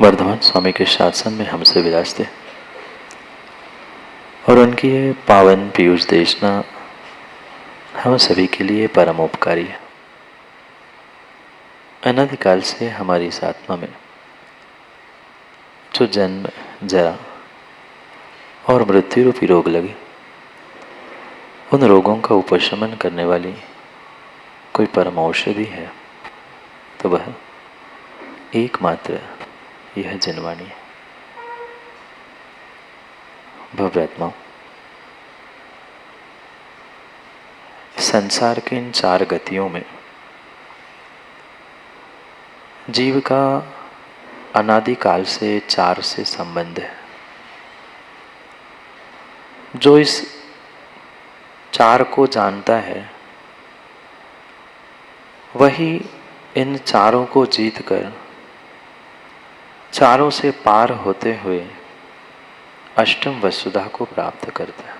वर्धमान स्वामी के शासन में हमसे विराजते और उनकी ये पावन पीयूष देशना हम सभी के लिए परम उपकारी है। अनादिकाल से हमारी इस आत्मा में जो जन्म, जरा और मृत्यु रूपी रोग लगे, उन रोगों का उपशमन करने वाली कोई परम औषधि है तो वह एकमात्र यह जनवाणी है। भव्यात्माओं, संसार के इन चार गतियों में जीव का अनादिकाल से चार से संबंध है। जो इस चार को जानता है वही इन चारों को जीतकर चारों से पार होते हुए अष्टम वसुधा को प्राप्त करता है।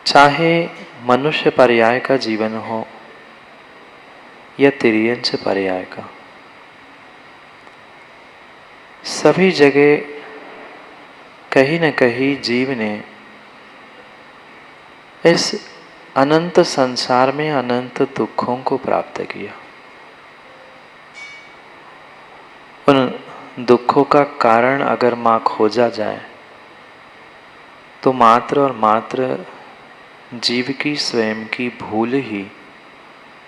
चाहे मनुष्य पर्याय का जीवन हो या तिर्यंच पर्याय का, सभी जगह कहीं न कहीं जीव ने इस अनंत संसार में अनंत दुखों को प्राप्त किया। उन दुखों का कारण अगर मां खोजा जाए तो मात्र और मात्र जीव की स्वयं की भूल ही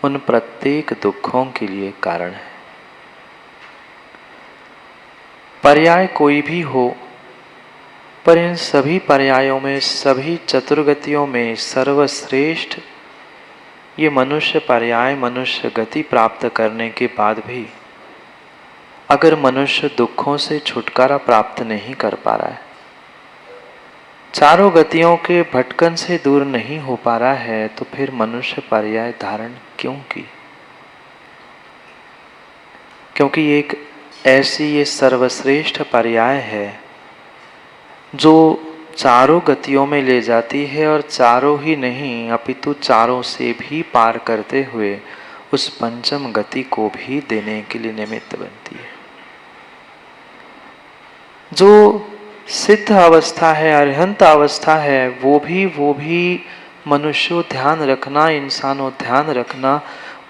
उन प्रत्येक दुखों के लिए कारण है। पर्याय कोई भी हो, पर इन सभी पर्यायों में, सभी चतुर्गतियों में सर्वश्रेष्ठ ये मनुष्य पर्याय, मनुष्य गति प्राप्त करने के बाद भी अगर मनुष्य दुखों से छुटकारा प्राप्त नहीं कर पा रहा है, चारों गतियों के भटकन से दूर नहीं हो पा रहा है, तो फिर मनुष्य पर्याय धारण क्यों की? क्योंकि एक ऐसी ये सर्वश्रेष्ठ पर्याय है जो चारों गतियों में ले जाती है और चारों ही नहीं अपितु चारों से भी पार करते हुए उस पंचम गति को भी देने के लिए निमित्त बनती है। जो सिद्ध अवस्था है, अरहंत अवस्था है, वो भी मनुष्यों ध्यान रखना, इंसानों ध्यान रखना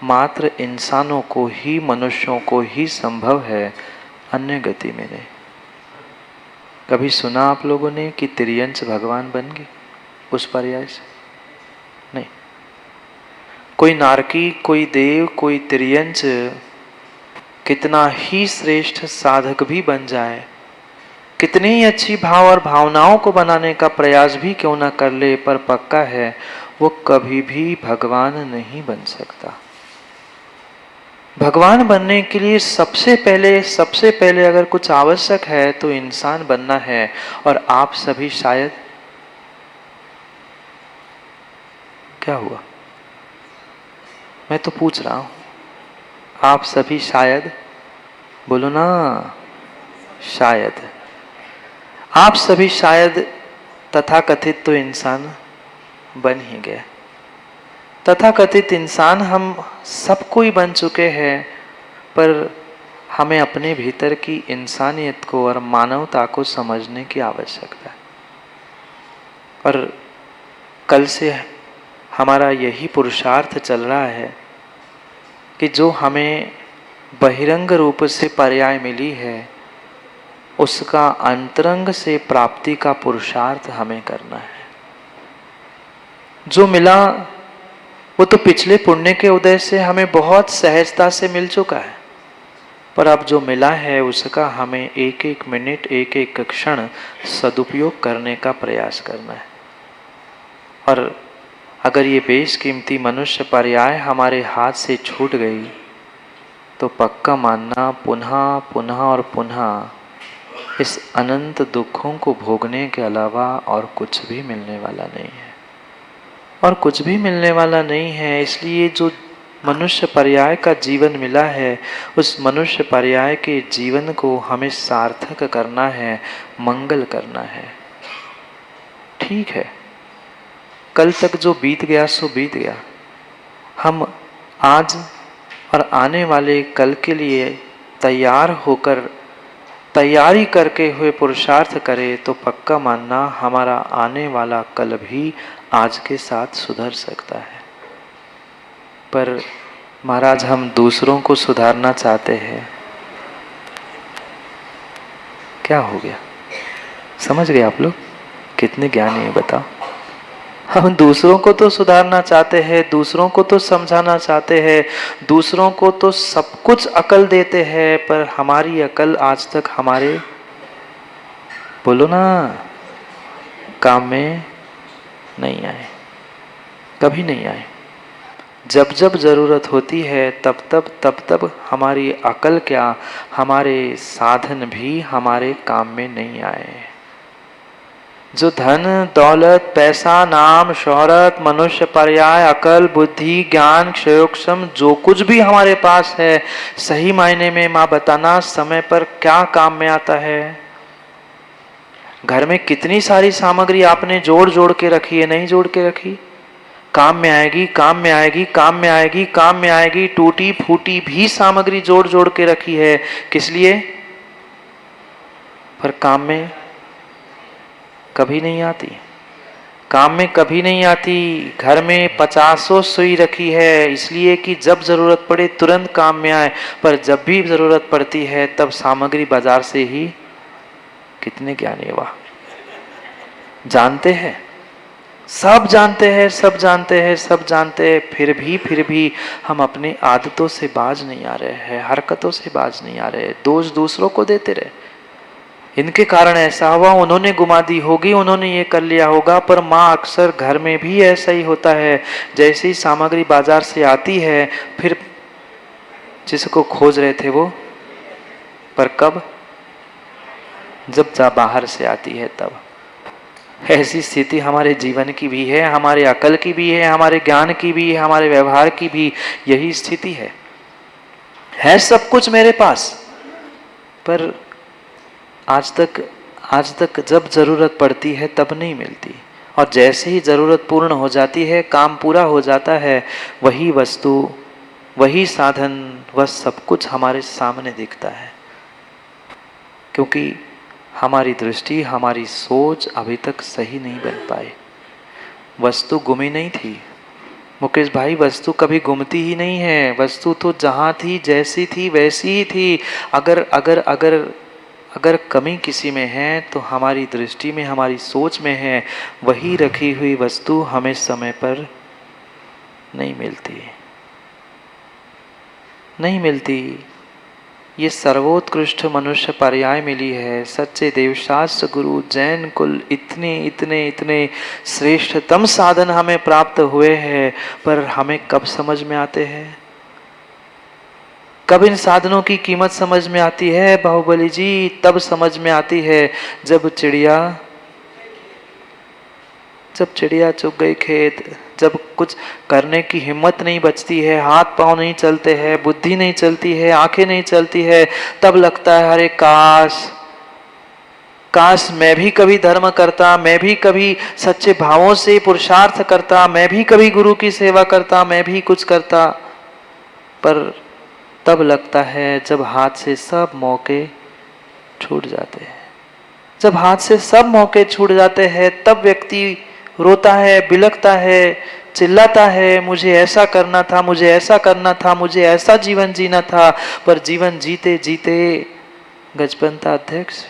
मात्र इंसानों को ही, मनुष्यों को ही संभव है, अन्य गति में नहीं। कभी सुना आप लोगों ने कि तिर्यंच भगवान बन गए उस पर्याय से? नहीं। कोई नारकी, कोई देव, कोई तिर्यंच कितना ही श्रेष्ठ साधक भी बन जाए, कितनी ही अच्छी भाव और भावनाओं को बनाने का प्रयास भी क्यों ना कर ले, पर पक्का है वो कभी भी भगवान नहीं बन सकता। भगवान बनने के लिए सबसे पहले अगर कुछ आवश्यक है तो इंसान बनना है। और आप सभी शायद, क्या हुआ? मैं तो पूछ रहा हूं, आप सभी शायद बोलो ना, शायद आप सभी शायद तथाकथित तो इंसान बन ही गए। तथाकथित इंसान हम सबको ही बन चुके हैं, पर हमें अपने भीतर की इंसानियत को और मानवता को समझने की आवश्यकता है। और कल से हमारा यही पुरुषार्थ चल रहा है कि जो हमें बहिरंग रूप से पर्याय मिली है, उसका अंतरंग से प्राप्ति का पुरुषार्थ हमें करना है। जो मिला वो तो पिछले पुण्य के उदय से हमें बहुत सहजता से मिल चुका है, पर अब जो मिला है उसका हमें एक एक मिनट, एक एक क्षण सदुपयोग करने का प्रयास करना है। और अगर ये बेशकीमती मनुष्य पर्याय हमारे हाथ से छूट गई तो पक्का मानना पुनः पुनः और पुनः इस अनंत दुखों को भोगने के अलावा और कुछ भी मिलने वाला नहीं है, और कुछ भी मिलने वाला नहीं है। इसलिए जो मनुष्य पर्याय का जीवन मिला है, उस मनुष्य पर्याय के जीवन को हमें सार्थक करना है, मंगल करना है। ठीक है, कल तक जो बीत गया सो बीत गया। हम आज और आने वाले कल के लिए तैयार होकर, तैयारी करके हुए पुरुषार्थ करे तो पक्का मानना हमारा आने वाला कल भी आज के साथ सुधर सकता है। पर महाराज हम दूसरों को सुधारना चाहते हैं, क्या हो गया? समझ गए आप लोग? कितने ज्ञानी है बताओ। हम दूसरों को तो सुधारना चाहते हैं, दूसरों को तो समझाना चाहते हैं, दूसरों को तो सब कुछ अकल देते हैं, पर हमारी अकल आज तक हमारे, बोलो ना, काम में नहीं आए, कभी नहीं आए। जब जब जरूरत होती है तब तब हमारी अकल क्या, हमारे साधन भी हमारे काम में नहीं आए। जो धन दौलत पैसा नाम शोहरत मनुष्य पर्याय अकल बुद्धि ज्ञान क्षयोक्षम जो कुछ भी हमारे पास है, सही मायने में माँ बताना समय पर क्या काम में आता है? घर में कितनी सारी सामग्री आपने जोड़ जोड़ के रखी है, नहीं जोड़ के रखी? काम में आएगी, काम में आएगी, काम में आएगी, काम में आएगी। टूटी फूटी भी सामग्री जोड़ जोड़ के रखी है, किस लिए? पर काम में कभी नहीं आती, काम में कभी नहीं आती। घर में 50 सुई रखी है इसलिए कि जब जरूरत पड़े तुरंत काम में आए, पर जब भी जरूरत पड़ती है तब सामग्री बाजार से ही। कितने ज्ञानी वाह, जानते हैं, सब जानते हैं, सब जानते हैं, सब जानते हैं, फिर भी हम अपनी आदतों से बाज नहीं आ रहे हैं, हरकतों से बाज नहीं आ रहे, दोष दूसरों को देते रहे। इनके कारण ऐसा हुआ, उन्होंने गुमा दी होगी, उन्होंने ये कर लिया होगा। पर माँ अक्सर घर में भी ऐसा ही होता है, जैसे ही सामग्री बाजार से आती है फिर जिसको खोज रहे थे वो, पर कब? जब बाहर से आती है तब। ऐसी स्थिति हमारे जीवन की भी है, हमारे अकल की भी है, हमारे ज्ञान की भी है, हमारे व्यवहार की भी यही स्थिति है सब कुछ मेरे पास, पर आज तक जब जरूरत पड़ती है तब नहीं मिलती। और जैसे ही जरूरत पूर्ण हो जाती है, काम पूरा हो जाता है, वही वस्तु, वही साधन, वह सब कुछ हमारे सामने दिखता है। क्योंकि हमारी दृष्टि, हमारी सोच अभी तक सही नहीं बन पाई। वस्तु गुमी नहीं थी मुकेश भाई, वस्तु कभी गुमती ही नहीं है। वस्तु तो जहाँ थी, जैसी थी वैसी ही थी। अगर अगर अगर अगर कमी किसी में है तो हमारी दृष्टि में, हमारी सोच में है। वही रखी हुई वस्तु हमें समय पर नहीं मिलती, नहीं मिलती। ये सर्वोत्कृष्ट मनुष्य पर्याय मिली है। सच्चे देवशास्त्र गुरु जैन कुल इतने इतने इतने श्रेष्ठतम साधन हमें प्राप्त हुए हैं, पर हमें कब समझ में आते हैं? कब इन साधनों की कीमत समझ में आती है बाहुबली जी? तब समझ में आती है जब चिड़िया चुग गई खेत, जब कुछ करने की हिम्मत नहीं बचती है, हाथ पांव नहीं चलते हैं, बुद्धि नहीं चलती है, आंखें नहीं चलती है, तब लगता है अरे काश मैं भी कभी धर्म करता, मैं भी कभी सच्चे भावों से पुरुषार्थ करता, मैं भी कभी गुरु की सेवा करता, मैं भी कुछ करता। पर तब लगता है जब हाथ से सब मौके छूट जाते हैं। जब हाथ से सब मौके छूट जाते हैं तब व्यक्ति रोता है, बिलखता है, चिल्लाता है, मुझे ऐसा करना था, मुझे ऐसा करना था, मुझे ऐसा जीवन जीना था। पर जीवन जीते जीते गजपंता अध्यक्ष,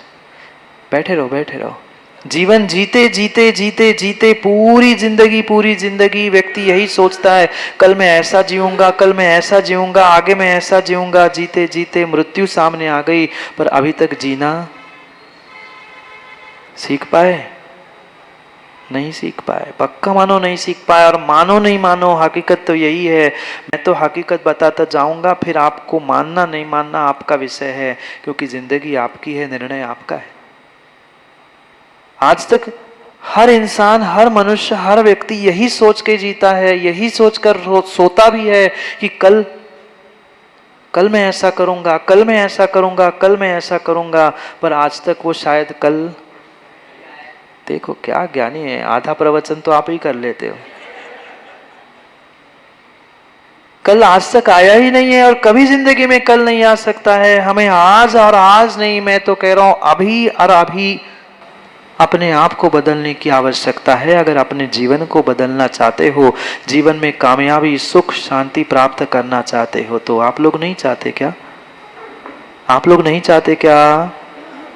बैठे रहो। जीवन जीते जीते जीते जीते पूरी जिंदगी व्यक्ति यही सोचता है, कल मैं ऐसा जीऊंगा, कल मैं ऐसा जीऊंगा, आगे मैं ऐसा जीऊंगा। जीते जीते मृत्यु सामने आ गई, पर अभी तक जीना सीख पाए? नहीं सीख पाए। पक्का मानो नहीं सीख पाए। और मानो नहीं मानो, हकीकत तो यही है। मैं तो हकीकत बताता जाऊंगा, फिर आपको मानना नहीं मानना आपका विषय है, क्योंकि जिंदगी आपकी है, निर्णय आपका है। आज तक हर इंसान, हर मनुष्य, हर व्यक्ति यही सोच के जीता है, यही सोचकर सोता भी है कि कल मैं ऐसा करूंगा, कल मैं ऐसा करूंगा, कल मैं ऐसा करूंगा। पर आज तक वो शायद कल, देखो क्या ज्ञानी है, आधा प्रवचन तो आप ही कर लेते हो। कल आज तक आया ही नहीं है और कभी जिंदगी में कल नहीं आ सकता है। हमें आज और आज नहीं, मैं तो कह रहा हूं अभी और अभी अपने आप को बदलने की आवश्यकता है। अगर अपने जीवन को बदलना चाहते हो, जीवन में कामयाबी, सुख, शांति प्राप्त करना चाहते हो, तो आप लोग नहीं चाहते क्या? आप लोग नहीं चाहते क्या?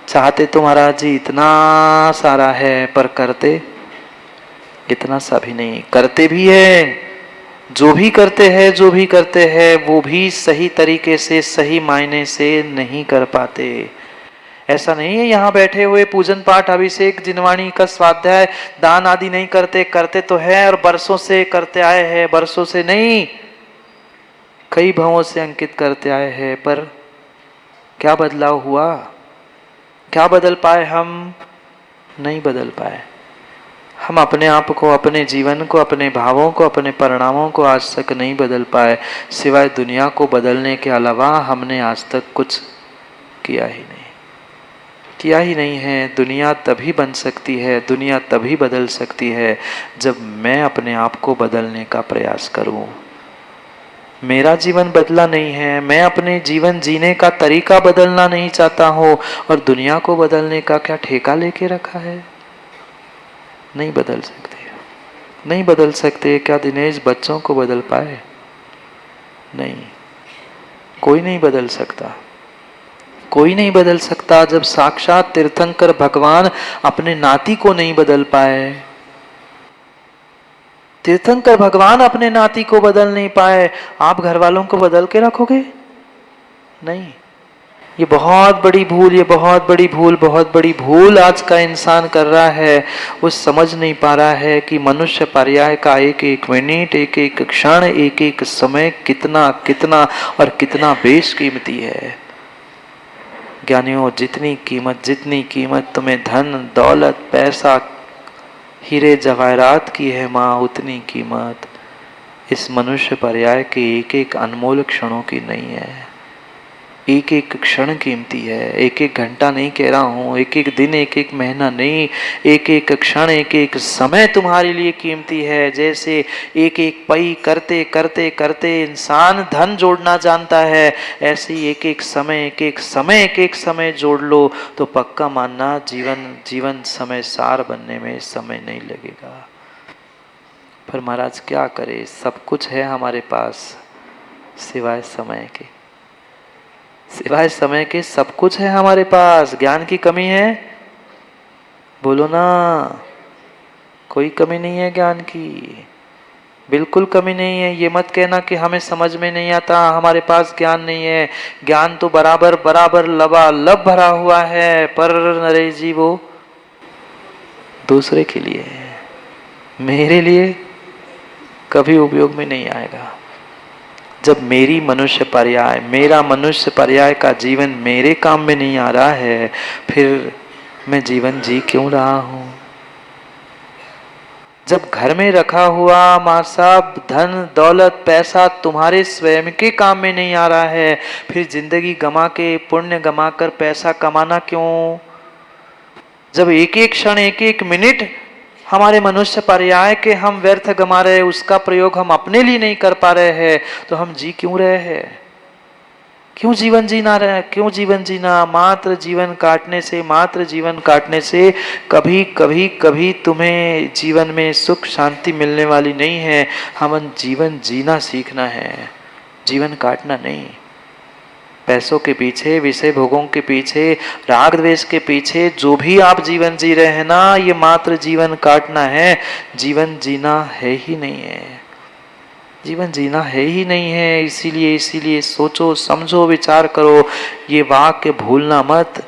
चाहते तो महाराज जी इतना सारा है, पर करते इतना सा भी नहीं। करते भी है, जो भी करते हैं, जो भी करते हैं वो भी सही तरीके से, सही मायने से नहीं कर पाते। ऐसा नहीं है यहाँ बैठे हुए पूजन पाठ अभिषेक जिनवाणी का स्वाध्याय दान आदि नहीं करते, करते तो है और बरसों से करते आए हैं, बरसों से नहीं कई भावों से अंकित करते आए हैं, पर क्या बदलाव हुआ? क्या बदल पाए हम? नहीं बदल पाए। हम अपने आप को, अपने जीवन को, अपने भावों को, अपने परिणामों को आज तक नहीं बदल पाए। सिवाय दुनिया को बदलने के अलावा हमने आज तक कुछ किया ही नहीं है। दुनिया तभी बन सकती है, दुनिया तभी बदल सकती है जब मैं अपने आप को बदलने का प्रयास करूं। मेरा जीवन बदला नहीं है, मैं अपने जीवन जीने का तरीका बदलना नहीं चाहता हूं, और दुनिया को बदलने का क्या ठेका लेके रखा है? नहीं बदल सकते, नहीं बदल सकते। क्या दिनेश बच्चों को बदल पाए? नहीं, कोई नहीं बदल सकता, कोई नहीं बदल सकता। जब साक्षात तीर्थंकर भगवान अपने नाती को नहीं बदल पाए, तीर्थंकर भगवान अपने नाती को बदल नहीं पाए, आप घर वालों को बदल के रखोगे? नहीं। ये बहुत बड़ी भूल, ये बहुत बड़ी भूल, बहुत बड़ी भूल आज का इंसान कर रहा है। वो समझ नहीं पा रहा है कि मनुष्य पर्याय का एक एक मिनट, एक एक क्षण, एक एक समय कितना कितना और कितना बेशकीमती है। ज्ञानियों, जितनी कीमत तुम्हें धन दौलत पैसा हीरे जवाहरात की है माँ, उतनी कीमत इस मनुष्य पर्याय के एक एक अनमोल क्षणों की नहीं है। एक एक क्षण कीमती है, एक एक घंटा नहीं कह रहा हूँ, एक एक दिन, एक एक महीना नहीं, एक एक क्षण, एक एक समय तुम्हारे लिए कीमती है। जैसे एक एक पई करते करते करते इंसान धन जोड़ना जानता है, ऐसे ही एक एक समय, एक एक समय, एक एक समय जोड़ लो तो पक्का मानना जीवन समय सार बनने में समय नहीं लगेगा। पर महाराज क्या करे, सब कुछ है हमारे पास सिवाय समय के, सिवाय समय के सब कुछ है हमारे पास। ज्ञान की कमी है? बोलो ना। कोई कमी नहीं है ज्ञान की, बिल्कुल कमी नहीं है। ये मत कहना कि हमें समझ में नहीं आता, हमारे पास ज्ञान नहीं है। ज्ञान तो बराबर बराबर लबालब भरा हुआ है, पर नरेश जी वो दूसरे के लिए है, मेरे लिए कभी उपयोग में नहीं आएगा। जब मेरा मनुष्य पर्याय का जीवन मेरे काम में नहीं आ रहा है, फिर मैं जीवन जी क्यों रहा हूं? जब घर में रखा हुआ माँ साहब धन दौलत पैसा तुम्हारे स्वयं के काम में नहीं आ रहा है, फिर जिंदगी गमा के, पुण्य गमा कर पैसा कमाना क्यों? जब एक एक क्षण, एक एक मिनट हमारे मनुष्य पर्याय के हम व्यर्थ गमा रहे, उसका प्रयोग हम अपने लिए नहीं कर पा रहे हैं, तो हम जी क्यों रहे हैं? क्यों जीवन जीना रहे? क्यों जीवन जीना? मात्र जीवन काटने से कभी कभी कभी तुम्हें जीवन में सुख शांति मिलने वाली नहीं है। हमें जीवन जीना सीखना है, जीवन काटना नहीं। पैसों के पीछे, विषय भोगों के पीछे, राग द्वेष के पीछे जो भी आप जीवन जी रहे हैं ना, ये मात्र जीवन काटना है, जीवन जीना है ही नहीं है, जीवन जीना है ही नहीं है। इसीलिए सोचो समझो विचार करो, ये वाक्य भूलना मत।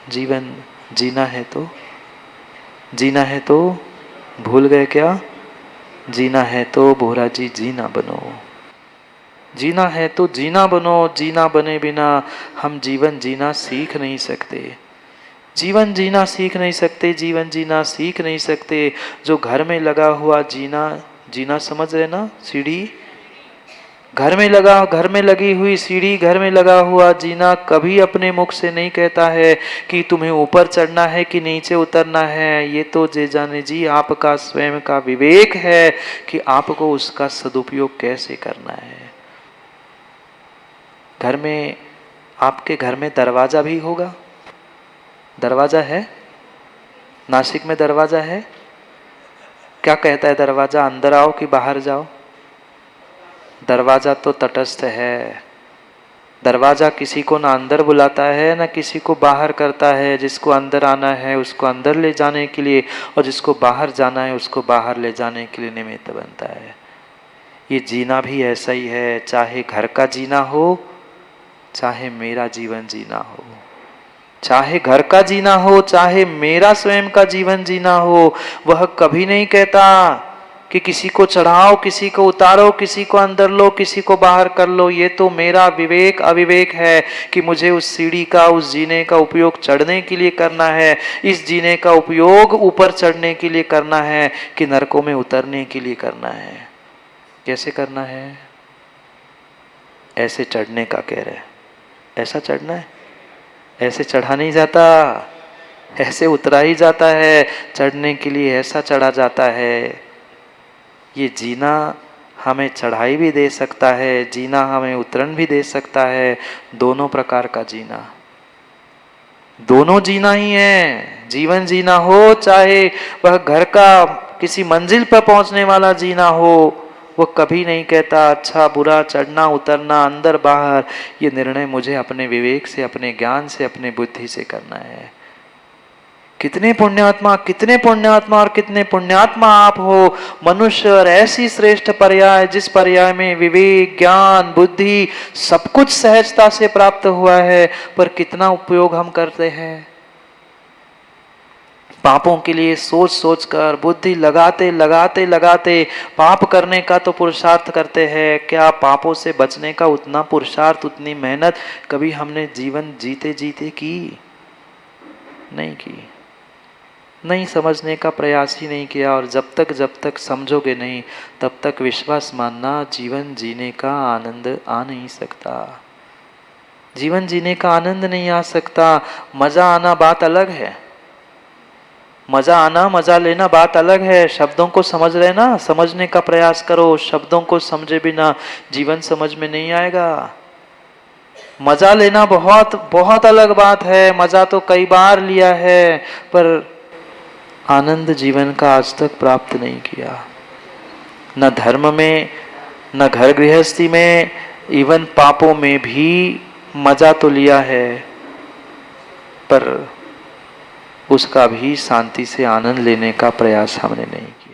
जीवन जीना है तो भूल गए क्या? जीना है तो भोरा जी जीना बनो, जीना है तो जीना बनो। जीना बने बिना हम जीवन जीना सीख नहीं सकते, जीवन जीना सीख नहीं सकते, जीवन जीना सीख नहीं सकते। जो घर में लगा हुआ जीना समझ रहे ना? सीढ़ी घर में लगी हुई सीढ़ी, घर में लगा हुआ जीना कभी अपने मुख से नहीं कहता है कि तुम्हें ऊपर चढ़ना है कि नीचे उतरना है। ये तो जे जाने जी आपका स्वयं का विवेक है कि आपको उसका सदुपयोग कैसे करना है। घर में, आपके घर में दरवाज़ा भी होगा? दरवाज़ा है? नासिक में दरवाज़ा है? क्या कहता है दरवाज़ा, अंदर आओ कि बाहर जाओ? दरवाज़ा तो तटस्थ है। दरवाज़ा किसी को ना अंदर बुलाता है ना किसी को बाहर करता है। जिसको अंदर आना है उसको अंदर ले जाने के लिए, और जिसको बाहर जाना है उसको बाहर ले जाने के लिए निमित्त बनता है। ये जीना भी ऐसा ही है, चाहे घर का जीना हो, चाहे मेरा जीवन जीना हो। चाहे घर का जीना हो, चाहे मेरा स्वयं का जीवन जीना हो, वह कभी नहीं कहता कि किसी को चढ़ाओ, किसी को उतारो, किसी को अंदर लो, किसी को बाहर कर लो। ये तो मेरा विवेक अविवेक है कि मुझे उस सीढ़ी का, उस जीने का उपयोग चढ़ने के लिए करना है, इस जीने का उपयोग ऊपर चढ़ने के लिए करना है कि नरकों में उतरने के लिए करना है। कैसे करना है? ऐसे चढ़ने का कह रहे, ऐसा चढ़ना है। ऐसे चढ़ा नहीं जाता, ऐसे उतरा ही जाता है। चढ़ने के लिए ऐसा चढ़ा जाता है। ये जीना हमें चढ़ाई भी दे सकता है, जीना हमें उतरन भी दे सकता है। दोनों प्रकार का जीना, दोनों जीना ही है। जीवन जीना हो, चाहे वह घर का किसी मंजिल पर पहुंचने वाला जीना हो, वह कभी नहीं कहता अच्छा बुरा, चढ़ना उतरना, अंदर बाहर। ये निर्णय मुझे अपने विवेक से, अपने ज्ञान से, अपने बुद्धि से करना है। कितने पुण्यात्मा, कितने पुण्यात्मा और कितने पुण्यात्मा आप हो मनुष्य, और ऐसी श्रेष्ठ पर्याय जिस पर्याय में विवेक, ज्ञान, बुद्धि सब कुछ सहजता से प्राप्त हुआ है, पर कितना उपयोग हम करते हैं। पापों के लिए सोच सोच कर, बुद्धि लगाते लगाते लगाते पाप करने का तो पुरुषार्थ करते हैं। क्या पापों से बचने का उतना पुरुषार्थ, उतनी मेहनत कभी हमने जीवन जीते जीते की? नहीं की। नहीं समझने का प्रयास ही नहीं किया। और जब तक समझोगे नहीं, तब तक विश्वास मानना जीवन जीने का आनंद आ नहीं सकता। जीवन जीने का आनंद नहीं आ सकता। मजा आना बात अलग है, मजा आना, मजा लेना बात अलग है। शब्दों को समझ रहे ना, समझने का प्रयास करो। शब्दों को समझे बिना जीवन समझ में नहीं आएगा। मजा लेना बहुत बहुत अलग बात है। मजा तो कई बार लिया है, पर आनंद जीवन का आज तक प्राप्त नहीं किया। न धर्म में, न घर गृहस्थी में, इवन पापों में भी मजा तो लिया है, पर उसका भी शांति से आनंद लेने का प्रयास हमने नहीं किया।